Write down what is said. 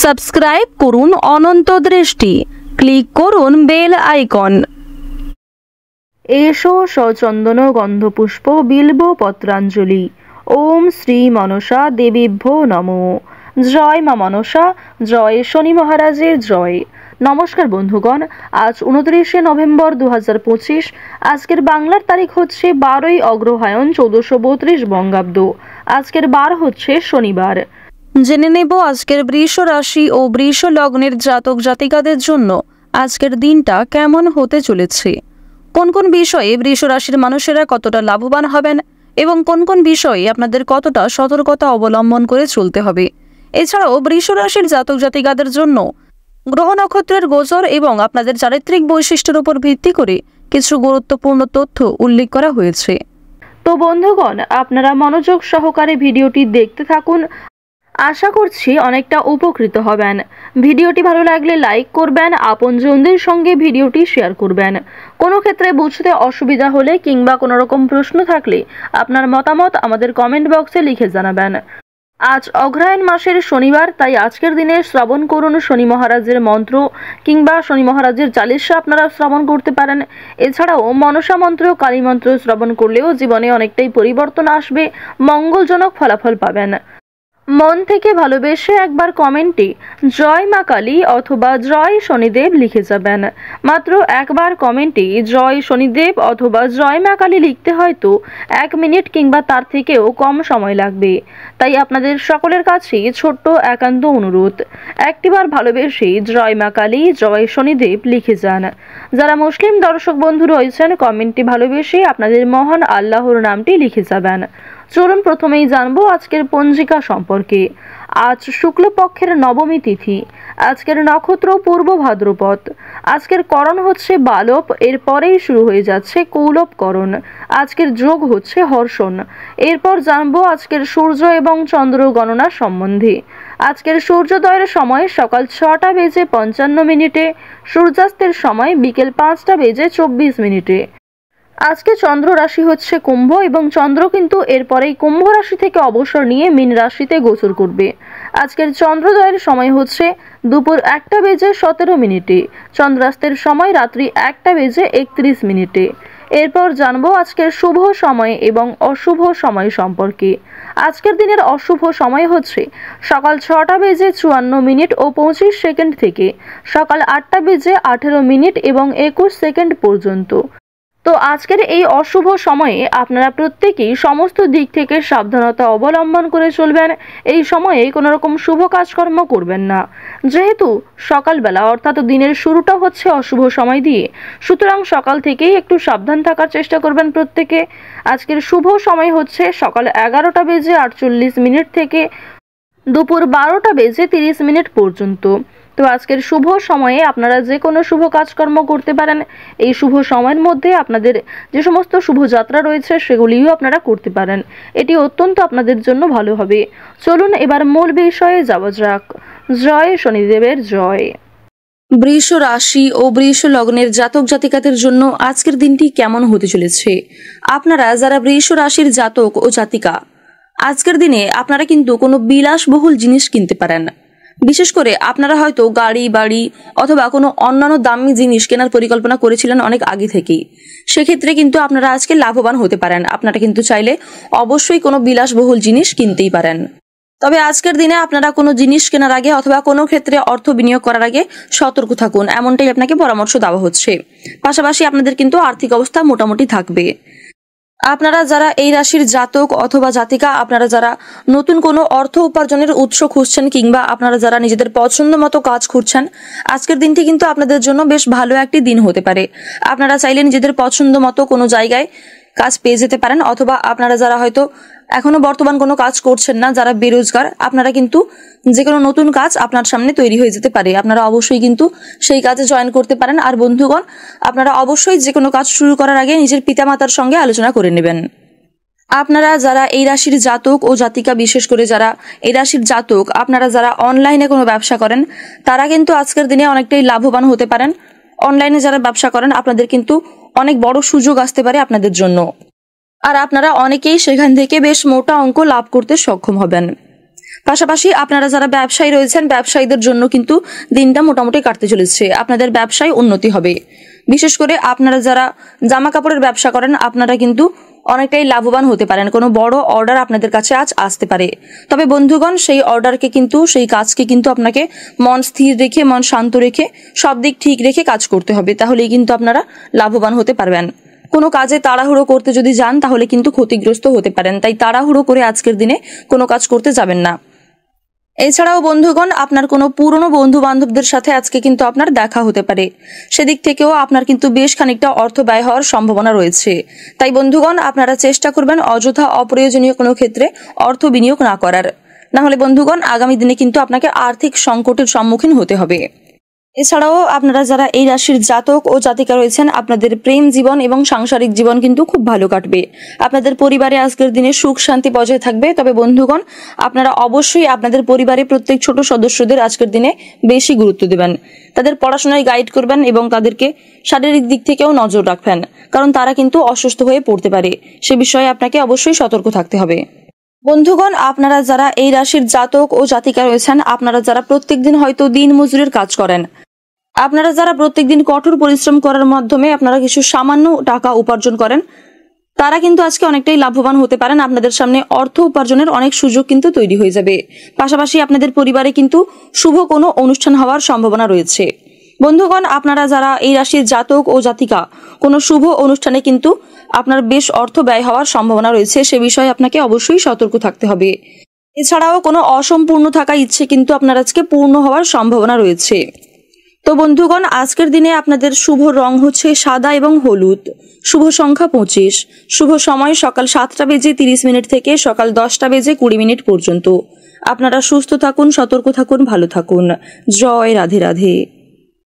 Subscribe করুন অনন্ত দৃষ্টি, click করুন বেল আইকন। এসো সচন্দন গন্ধপুষ্প বিল্ব পত্রাঞ্জলি। ওম শ্রী মনসা দেবীভ্যো নমো। জয় মা মনসা, জয় শনি মহারাজের জয়। নমস্কার বন্ধুগণ, আজ 29শে নভেম্বর 2025। আজকের বাংলার তারিখ হচ্ছে 12ই অগ্রহায়ণ 1432 বঙ্গাব্দ। আজকের বার হচ্ছে শনিবার। জেনে নেব আজকের বৃষ রাশি ও বৃষ লগ্নের জাতক জাতিকাদের জন্য আজকের দিনটা কেমন হতে চলেছে, কোন কোন বিষয়ে বৃষ রাশির মানুষেরা কতটা লাভবান হবেন এবং কোন কোন বিষয়ে আপনাদের কতটা সতর্কতা অবলম্বন করে চলতে হবে। এছাড়াও বৃষ রাশির জাতক জাতিকাদের জন্য গ্রহ নক্ষত্রের গোচর এবং আপনাদের চারিত্রিক বৈশিষ্ট্যের উপর ভিত্তি করে কিছু গুরুত্বপূর্ণ তথ্য উল্লেখ করা হয়েছে। তো বন্ধুগণ, আপনারা মনোযোগ সহকারে ভিডিওটি দেখতে থাকুন। আশা করছি অনেকটা উপকৃত হবেন। ভিডিওটি ভালো লাগলে লাইক করবেন, আপনজনদের সঙ্গে ভিডিওটি শেয়ার করবেন। কোনো ক্ষেত্রে বুঝতে অসুবিধা হলে কিংবা কোনো রকম প্রশ্ন থাকলে আপনার মতামত আমাদের কমেন্ট বক্সে লিখে জানাবেন। আজ অগ্রহায়ণ মাসের শনিবার, তাই আজকের দিনে শ্রবণ করুন শনি মহারাজের মন্ত্র কিংবা শনি মহারাজের চালিশা আপনারা শ্রবণ করতে পারেন। এছাড়াও মনসা মন্ত্র, কালী মন্ত্র শ্রবণ করলেও জীবনে অনেকটাই পরিবর্তন আসবে, মঙ্গলজনক ফলাফল পাবেন। মন থেকে ভালোবেসে একবার কমেন্টে জয় মা কালী অথবা জয় শনিদেব লিখে যাবেন। মাত্র একবার কমেন্টে জয় শনিদেব অথবা জয় মা কালী লিখতে হয়তো 1 মিনিট কিংবা তার থেকেও কম সময় লাগবে। তাই আপনাদের সকলের কাছে ছোট্ট একান্ত অনুরোধ, একটিবার ভালোবেসে জয় মা কালী জয় শনিদেব লিখে যান। যারা মুসলিম দর্শক বন্ধু রয়েছেন, কমেন্টে ভালোবেসে আপনাদের মহান আল্লাহর নামটি লিখে যাবেন। চলুন প্রথমেই জানবো আজকের পঞ্জিকা সম্পর্কে। আজ শুক্লপক্ষের নবমী তিথি। আজকের নক্ষত্র পূর্ব ভাদ্রপদ। আজকের করণ হচ্ছে বালব, এরপরেই শুরু হয়ে যাচ্ছে কৌলব করণ। আজকের যোগ হচ্ছে হর্ষণ। এরপর জানবো আজকের সূর্য এবং চন্দ্র গণনা সম্বন্ধে। আজকের সূর্যোদয়ের সময় সকাল 6টা বেজে 55 মিনিটে, সূর্যাস্তের সময় বিকেল 5টা বেজে 24 মিনিটে। আজকে চন্দ্র রাশি হচ্ছে কুম্ভ এবং চন্দ্র কিন্তু এরপরেই কুম্ভ রাশি থেকে অবসর নিয়ে মীন রাশিতে গোচর করবে। আজকের চন্দ্রোদয়ের সময় হচ্ছে দুপুর 1টা বেজে 17 মিনিটে, চন্দ্রাস্তের সময় রাত্রি 1টা বেজে 31 মিনিটে। এরপর জানবো আজকের শুভ সময় এবং অশুভ সময় সম্পর্কে। আজকের দিনের অশুভ সময় হচ্ছে সকাল 6টা বেজে 54 মিনিট ও 25 সেকেন্ড থেকে সকাল 8টা বেজে 18 মিনিট এবং 21 সেকেন্ড পর্যন্ত। তো আজকের এই অশুভ সময়ে আপনারা প্রত্যেকেই সমস্ত দিক থেকে সাবধানতা অবলম্বন করে চলবেন। এই সময়ে কোনো রকম শুভ কাজকর্ম করবেন না, যেহেতু সকালবেলা অর্থাৎ দিনের শুরুটা হচ্ছে অশুভ সময় দিয়ে, সুতরাং সকাল থেকেই একটু সাবধান থাকার চেষ্টা করবেন প্রত্যেকে। আজকের শুভ সময় হচ্ছে সকাল 11টা বেজে 48 মিনিট থেকে দুপুর 12টা বেজে 30 মিনিট পর্যন্ত। তো আজকের শুভ সময়ে আপনারা যে কোনো শুভ কাজকর্ম করতে পারেন। এই শুভ সময়ের মধ্যে আপনাদের যে সমস্ত শুভযাত্রা রয়েছে সেগুলিও আপনারা করতে পারেন। এটি অত্যন্ত আপনাদের জন্য ভালো হবে। চলুন এবার মূল বিষয়ে যাওয়া যাক। জয় শনিদেবের জয়। বৃষ রাশি ও বৃষ লগ্নের জাতক জাতিকাদের জন্য আজকের দিনটি কেমন হতে চলেছে। আপনারা যারা বৃষ রাশির জাতক ও জাতিকা, আজকের দিনে আপনারা কিন্তু কোনো বিলাসবহুল জিনিস কিনতে পারেন। বিশেষ করে আপনারা হয়তো গাড়ি, বাড়ি অথবা কোনো অন্যান্য দামি জিনিস কেনার পরিকল্পনা করেছিলেন অনেক আগে থেকেই। সেক্ষেত্রে কিন্তু আপনারা আজকে লাভবান হতে পারেন। আপনারা কিন্তু চাইলে অবশ্যই কোনো বিলাসবহুল জিনিস কিনতেই পারেন। তবে আজকের দিনে আপনারা কোনো জিনিস কেনার আগে অথবা কোনো ক্ষেত্রে অর্থ বিনিয়োগ করার আগে সতর্ক থাকুন, এমনটাই আপনাকে পরামর্শ দেওয়া হচ্ছে। পাশাপাশি আপনাদের কিন্তু আর্থিক অবস্থা মোটামুটি থাকবে। আপনারা যারা এই রাশির জাতক অথবা জাতিকা, আপনারা যারা নতুন কোনো অর্থ উপার্জনের উৎস খুঁজছেন কিংবা আপনারা যারা নিজেদের পছন্দ মতো কাজ খুঁজছেন, আজকের দিনটি কিন্তু আপনাদের জন্য বেশ ভালো একটি দিন হতে পারে। আপনারা চাইলে নিজেদের পছন্দ মতো কোনো জায়গায় কাজ পেয়ে যেতে পারেন, অথবা আপনারা যারা হয়তো এখনো বর্তমান কোনো কাজ করছেন না, যারা বেরোজগার, আপনারা কিন্তু যে কোনো নতুন কাজ আপনার সামনে তৈরি হয়ে যেতে পারে। আপনারা অবশ্যই কিন্তু সেই কাজে জয়েন করতে পারেন। আর বন্ধুগণ, আপনারা অবশ্যই যে কোনো কাজ শুরু করার আগে নিজের পিতামাতার সঙ্গে আলোচনা করে নেবেন। আপনারা যারা এই রাশির জাতক ও জাতিকা, বিশেষ করে যারা এই রাশির জাতক, আপনারা যারা অনলাইনে কোনো ব্যবসা করেন, তারা কিন্তু আজকের দিনে অনেকটাই লাভবান হতে পারেন। অনলাইনে যারা ব্যবসা করেন, আপনাদের কিন্তু অনেক বড় সুযোগ আসতে পারে আপনাদের জন্য। আর আপনারা অনেকেই সেখান থেকে বেশ মোটা অঙ্ক লাভ করতে সক্ষম হবেন। পাশাপাশি আপনারা যারা ব্যবসায়ী রয়েছেন, ব্যবসায়ীদের জন্য কিন্তু দিনটা মোটামুটি কাটতে চলেছে। আপনাদের ব্যবসায় উন্নতি হবে। বিশেষ করে আপনারা যারা জামা কাপড়ের ব্যবসা করেন, আপনারা কিন্তু অনেকটাই লাভবান হতে পারেন। কোনো বড় অর্ডার আপনাদের কাছে আজ আসতে পারে। তবে বন্ধুগণ, সেই অর্ডারকে কিন্তু, সেই কাজকে কিন্তু আপনাকে মন স্থির রেখে, মন শান্ত রেখে, সব দিক ঠিক রেখে কাজ করতে হবে। তাহলেই কিন্তু আপনারা লাভবান হতে পারবেন। কোনো কাজে তাড়াহুড়ো করতে যদি যান তাহলে কিন্তু ক্ষতিগ্রস্ত হতে পারেন। তাই তাড়াহুড়ো করে আজকের দিনে কোনো কাজ করতে যাবেন না। এছাড়াও বন্ধুগণ, আপনার কোনো পুরনো বন্ধু বান্ধবদের সাথে আজকে কিন্তু আপনার দেখা হতে পারে। সেদিক থেকেও আপনার কিন্তু বেশ খানিকটা অর্থ ব্যয় হওয়ার সম্ভাবনা রয়েছে। তাই বন্ধুগণ, আপনারা চেষ্টা করবেন অযথা অপ্রয়োজনীয় কোনো ক্ষেত্রে অর্থ বিনিয়োগ না করার। না হলে বন্ধুগণ, আগামী দিনে কিন্তু আপনাকে আর্থিক সংকটের সম্মুখীন হতে হবে। এছাড়াও আপনারা যারা এই রাশির জাতক ও জাতিকা রয়েছেন, আপনাদের প্রেম জীবন এবং সাংসারিক জীবন কিন্তু খুব ভালো কাটবে। আপনাদের পরিবারে আজকের দিনে সুখ শান্তি বজায় থাকবে। তবে বন্ধুগণ, আপনারা অবশ্যই আপনাদের পরিবারে প্রত্যেক ছোট সদস্যদের আজকের দিনে বেশি গুরুত্ব দেবেন। তাদের পড়াশোনায় গাইড করবেন এবং তাদেরকে শারীরিক দিক থেকেও নজর রাখবেন, কারণ তারা কিন্তু অসুস্থ হয়ে পড়তে পারে। সে বিষয়ে আপনাকে অবশ্যই সতর্ক থাকতে হবে। বন্ধুগণ, আপনারা যারা এই রাশির জাতক ও জাতিকা রয়েছেন, আপনারা যারা প্রত্যেকদিন হয়তো দিন মজুরের কাজ করেন, আপনারা যারা প্রত্যেকদিন কঠোর পরিশ্রম করার মাধ্যমে আপনারা কিছু সামান্য টাকা উপার্জন করেন, তারা কিন্তু আজকে অনেকটাই লাভবান হতে পারেন। আপনাদের সামনে অর্থ উপার্জনের অনেক সুযোগ কিন্তু তৈরি হয়ে যাবে। পাশাপাশি আপনাদের পরিবারে কিন্তু শুভ কোনো অনুষ্ঠান হওয়ার সম্ভাবনা রয়েছে। বন্ধুগণ, আপনারা যারা এই রাশির জাতক ও জাতিকা, কোনো শুভ অনুষ্ঠানে কিন্তু আপনার বেশ অর্থ ব্যয় হওয়ার সম্ভাবনা রয়েছে। সে বিষয়ে আপনাকে অবশ্যই সতর্ক থাকতে হবে। এছাড়াও কোনো অসম্পূর্ণ থাকা ইচ্ছে কিন্তু আপনার আজকে পূর্ণ হওয়ার সম্ভাবনা রয়েছে। তো বন্ধুগণ, আজকের দিনে আপনাদের শুভ রং হচ্ছে সাদা এবং হলুদ। শুভ সংখ্যা 25। শুভ সময় সকাল 7:30 থেকে সকাল 10:20 পর্যন্ত। আপনারা সুস্থ থাকুন, সতর্ক থাকুন, ভালো থাকুন। জয় রাধে রাধে।